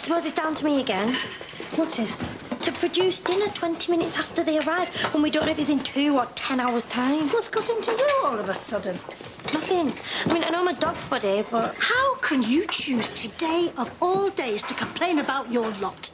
suppose it's down to me again. What is? To produce dinner 20 minutes after they arrive, when we don't know if it's in 2 or 10 hours' time. What's got into you all of a sudden? Nothing. I mean, I know I'm a dog's body, but... How can you choose today of all days to complain about your lot?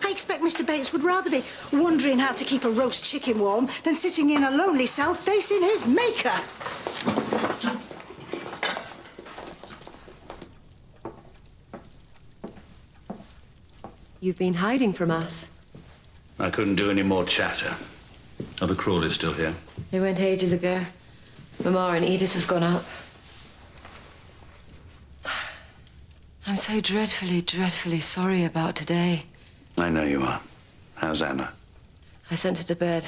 I expect Mr. Bates would rather be wondering how to keep a roast chicken warm than sitting in a lonely cell facing his maker. You've been hiding from us. I couldn't do any more chatter. Are the Crawleys still here? They went ages ago. Mama and Edith have gone up. I'm so dreadfully, dreadfully sorry about today. I know you are. How's Anna? I sent her to bed.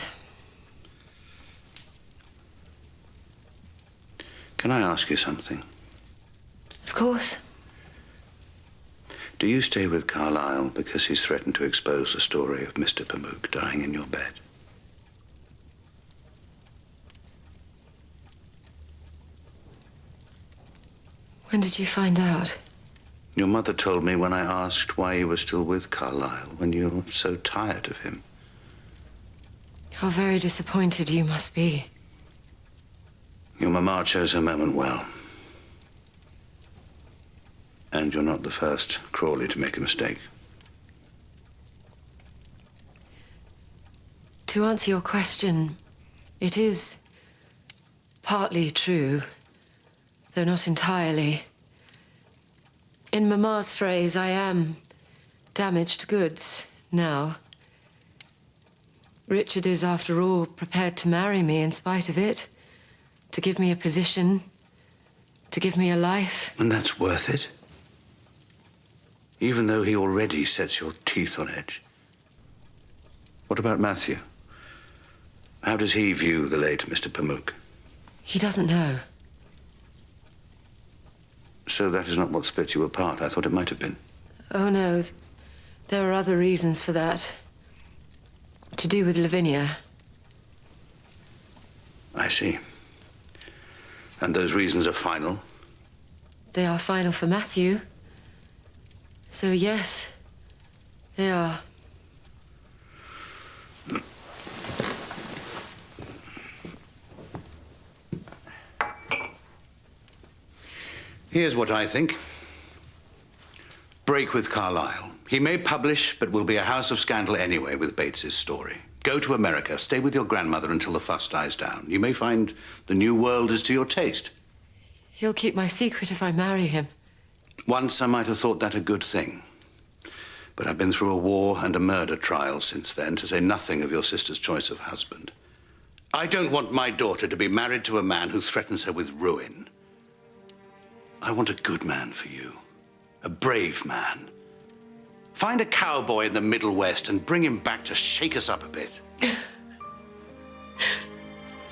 Can I ask you something? Of course. Do you stay with Carlyle because he's threatened to expose the story of Mr. Pamuk dying in your bed? When did you find out? Your mother told me when I asked why you were still with Carlyle, when you're so tired of him. How very disappointed you must be. Your mama chose her moment well. And you're not the first Crawley to make a mistake. To answer your question, it is partly true, though not entirely. In Mama's phrase, I am damaged goods now. Richard is, after all, prepared to marry me in spite of it, to give me a position, to give me a life. And that's worth it? Even though he already sets your teeth on edge. What about Matthew? How does he view the late Mr. Pamuk? He doesn't know. So that is not what split you apart. I thought it might have been. Oh, no. There are other reasons for that. To do with Lavinia. I see. And those reasons are final? They are final for Matthew. So, yes, they are. Here's what I think. Break with Carlyle. He may publish, but will be a house of scandal anyway with Bates's story. Go to America. Stay with your grandmother until the fuss dies down. You may find the new world is to your taste. He'll keep my secret if I marry him. Once I might have thought that a good thing. But I've been through a war and a murder trial since then, to say nothing of your sister's choice of husband. I don't want my daughter to be married to a man who threatens her with ruin. I want a good man for you. A brave man. Find a cowboy in the Middle West and bring him back to shake us up a bit.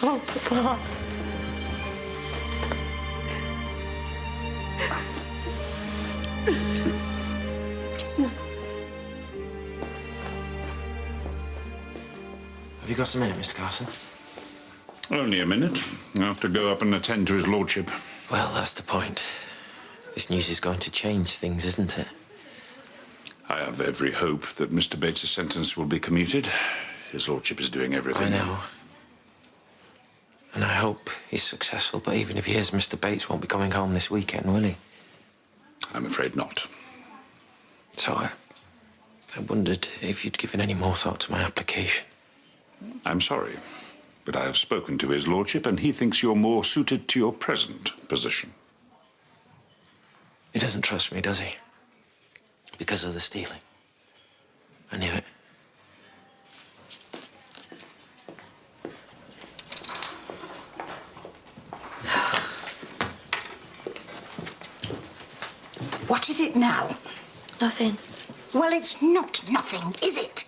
Oh, Papa. Have you got a minute, Mr. Carson? Only a minute. I have to go up and attend to his lordship. Well, that's the point. This news is going to change things, isn't it? I have every hope that Mr. Bates' sentence will be commuted. His lordship is doing everything. I know. And I hope he's successful, but even if he is, Mr. Bates won't be coming home this weekend, will he? I'm afraid not. So I wondered if you'd given any more thought to my application. I'm sorry, but I have spoken to his lordship and he thinks you're more suited to your present position. He doesn't trust me, does he? Because of the stealing. I knew it. What is it now? Nothing. Well, it's not nothing, is it?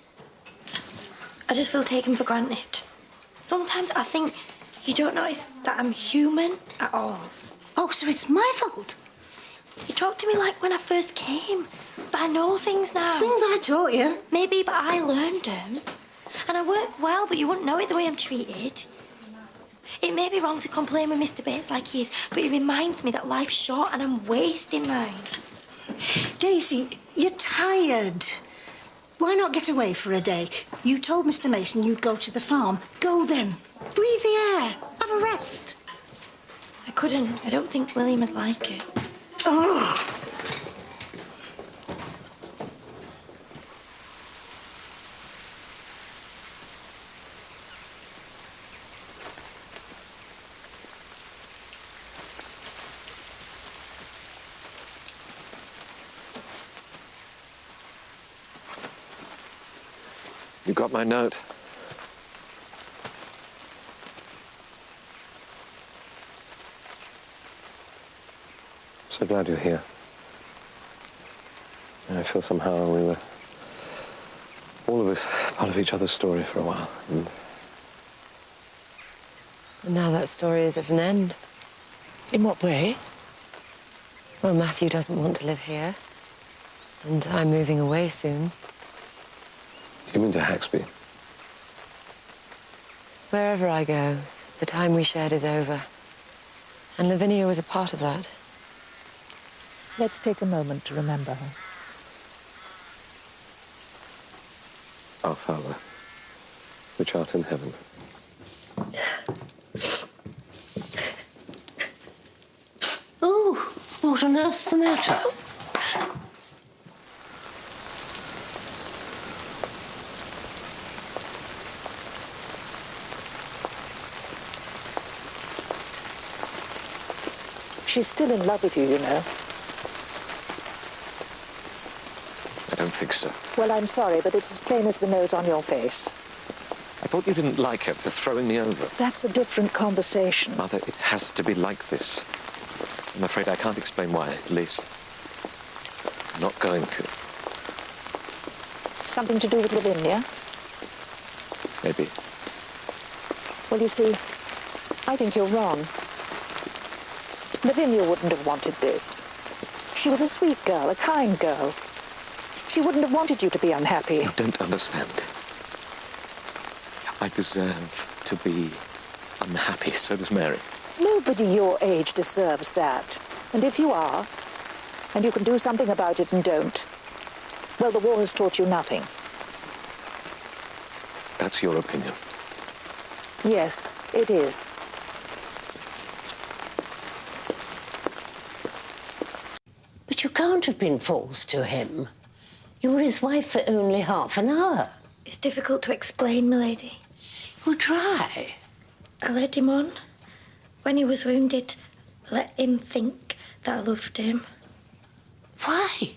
I just feel taken for granted. Sometimes I think you don't notice that I'm human at all. Oh, so it's my fault? You talk to me like when I first came, but I know things now. Things I taught you. Maybe, but I learned them. And I work well, but you wouldn't know it the way I'm treated. It may be wrong to complain with Mr. Bates like he is, but he reminds me that life's short and I'm wasting mine. Daisy, you're tired. Why not get away for a day? You told Mr. Mason you'd go to the farm. Go then. Breathe the air. Have a rest. I couldn't. I don't think William would like it. Oh! You got my note? So glad you're here. And I feel somehow we were, all of us, part of each other's story for a while. And now that story is at an end. In what way? Well, Matthew doesn't want to live here. And I'm moving away soon. You mean to Haxby? Wherever I go, the time we shared is over. And Lavinia was a part of that. Let's take a moment to remember her. Our Father, which art in heaven. Oh, what on earth's the matter? She's still in love with you, you know. I don't think so. Well, I'm sorry, but it's as plain as the nose on your face. I thought you didn't like her for throwing me over. That's a different conversation. Mother, it has to be like this. I'm afraid I can't explain why, at least. I'm not going to. Something to do with Lavinia? Maybe. Well, you see, I think you're wrong. Lavinia wouldn't have wanted this. She was a sweet girl, a kind girl. She wouldn't have wanted you to be unhappy. You don't understand. I deserve to be unhappy, so does Mary. Nobody your age deserves that. And if you are, and you can do something about it and don't, well, the war has taught you nothing. That's your opinion. Yes, it is. But you can't have been false to him. You were his wife for only half an hour. It's difficult to explain, milady. Well, try. I led him on. When he was wounded, I let him think that I loved him. Why?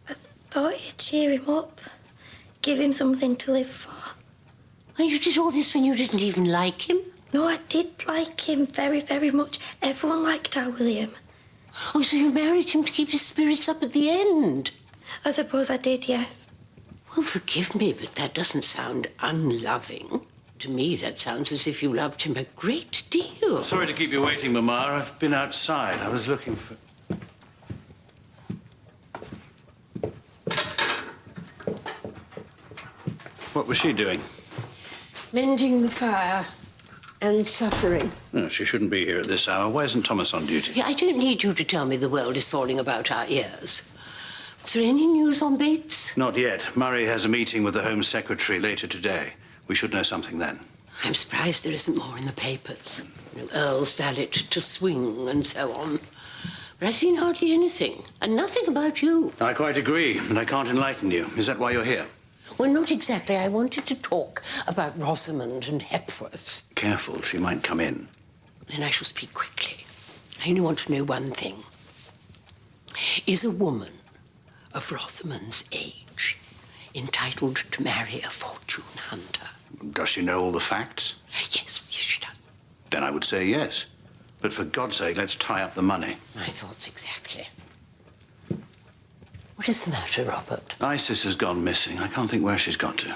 I thought it'd cheer him up, give him something to live for. And you did all this when you didn't even like him? No, I did like him very, very much. Everyone liked our William. Oh, so you married him to keep his spirits up at the end? I suppose I did, yes. Well, forgive me, but that doesn't sound unloving. To me, that sounds as if you loved him a great deal. Sorry to keep you waiting, Mamma. I've been outside. I was looking for... What was she doing? Mending the fire and suffering. No, she shouldn't be here at this hour. Why isn't Thomas on duty? Yeah, I don't need you to tell me the world is falling about our ears. Is there any news on Bates? Not yet. Murray has a meeting with the Home Secretary later today. We should know something then. I'm surprised there isn't more in the papers. You know, Earl's valet to swing and so on. But I've seen hardly anything, and nothing about you. I quite agree, and I can't enlighten you. Is that why you're here? Well, not exactly. I wanted to talk about Rosamond and Hepworth. Careful, she might come in. Then I shall speak quickly. I only want to know one thing. Is a woman of Rosamond's age entitled to marry a fortune hunter? Does she know all the facts? Yes, she does. Then I would say yes. But for God's sake, let's tie up the money. My thoughts exactly. What is the matter, Robert? Isis has gone missing. I can't think where she's gone to.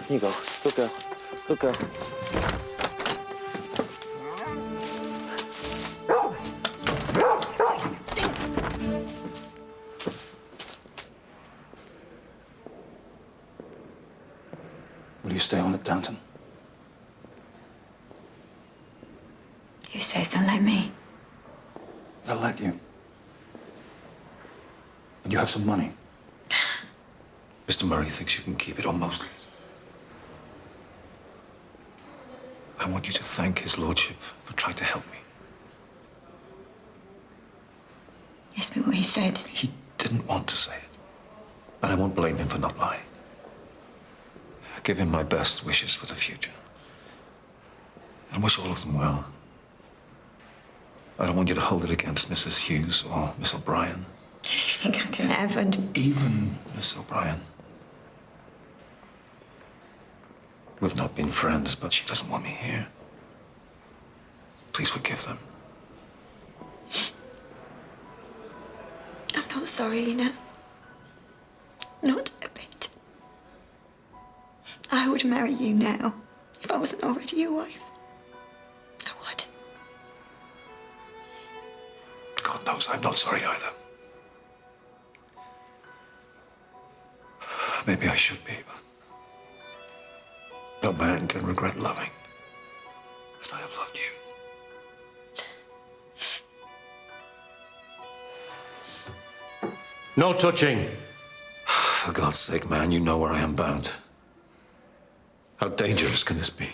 Here you go. Good girl. Good girl. Will you stay on at Downton? Who says they'll let me? They'll let you. And you have some money. Mr. Murray thinks you can keep it, or most of it. I want you to thank his lordship for trying to help me. Yes, but what he said... He didn't want to say it. But I won't blame him for not lying. I give him my best wishes for the future. And wish all of them well. I don't want you to hold it against Mrs. Hughes or Miss O'Brien. If you think I can ever... Even Miss O'Brien. We've not been friends, but she doesn't want me here. Please forgive them. I'm not sorry, you know. Not a bit. I would marry you now if I wasn't already your wife. I would. God knows I'm not sorry either. Maybe I should be, but no man can regret loving as I have loved you. No touching. For God's sake, man, you know where I am bound. How dangerous can this be?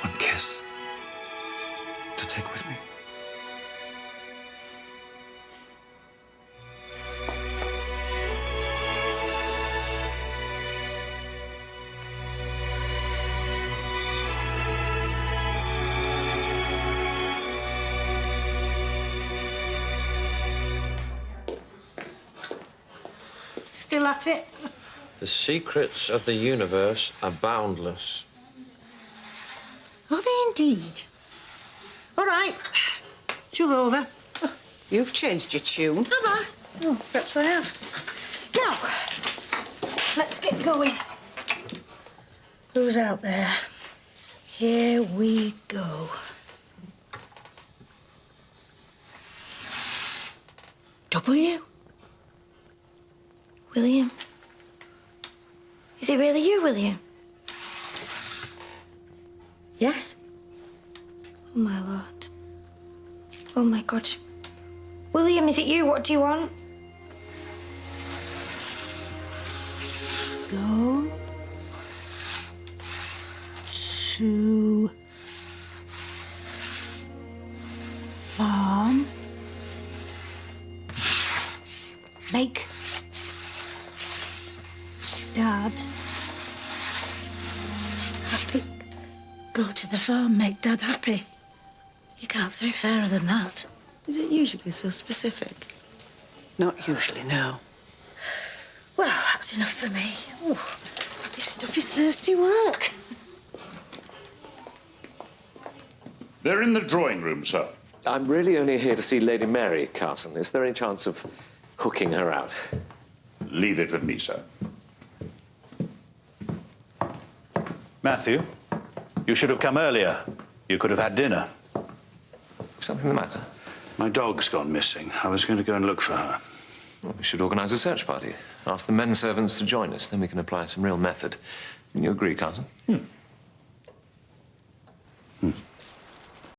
One kiss to take with me. Still at it? The secrets of the universe are boundless. Are they indeed? All right. Shove over. You've changed your tune. Have I? Oh, perhaps I have. Now, let's get going. Who's out there? Here we go. W? William? Is it really you, William? Yes? Oh, my Lord. Oh, my God. William, is it you? What do you want? Go to farm. Make Dad happy. Go to the farm, make Dad happy. You can't say fairer than that. Is it usually so specific? Not usually, no. Well, that's enough for me. Ooh, this stuff is thirsty work. They're in the drawing room, sir. I'm really only here to see Lady Mary, Carson. Is there any chance of hooking her out? Leave it with me, sir. Matthew, you should have come earlier. You could have had dinner. Something the matter? My dog's gone missing. I was going to go and look for her. Well, we should organise a search party. Ask the men servants to join us. Then we can apply some real method. Can you agree, Carson?